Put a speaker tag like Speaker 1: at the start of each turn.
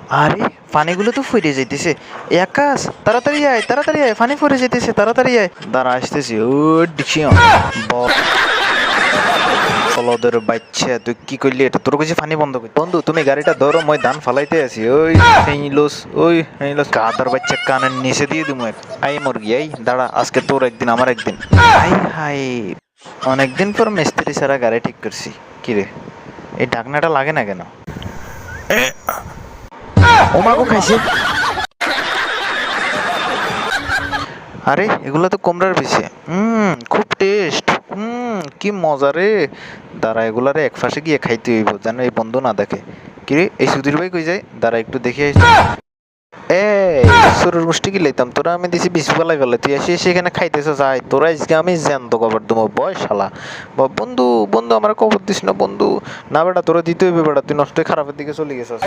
Speaker 1: আরে পানিগুলো তো ফুটে যাইতেছে। আকাশ তাড়াতাড়ি আয় পানি ফুটে যাইতেছে, তাড়াতাড়ি আয়। দাঁড়া আসতেছি। ও দেখছি বলদের বাচ্চা, তুই কি করলি এটা? তোর কাছে পানি বন্ধ কর। বন্ধু তুমি গাড়িটা ধরো, মই ধান ফালাইতে আছি। ওই কাদার বাচ্চা কানের নিচে দিয়ে দিমু এক। আই মুরগি এই দাঁড়া, আজকে তোর একদিন আমার একদিন। হাই হাই, অনেকদিন পর মিস্ত্রি ছাড়া গাড়ি ঠিক করছি। কিরে এই ঢাকনাটা লাগে না কেন? ওমাগো খাইছে। আরে এগুলো তো কুমড়ার পিছে। খুব টেস্ট। কি মজা রে। দাঁড়া এগুলারে এক পাশে গিয়ে খাইতে হইব, যেন এই বন্ধু না দেখে। কিরে এই সুধীর ভাই কই যায়? দাঁড়া একটু দেখে আসি। এই সরুর মুষ্টি কি লইতাম, তোরা আমি দিছি বিশ বেলায় ফেলে, তুই এসে সেখানে খাইতেছ। যাই তোরা আজকে আমি জ্যান্ত কবর দেবো বয় শালা। বন্ধু বন্ধু আমার কবর দিস না বন্ধু। না বেটা তোরা দিতে হইবে বেটা, তুই নষ্ট খারাপের দিকে চলে গেছিস।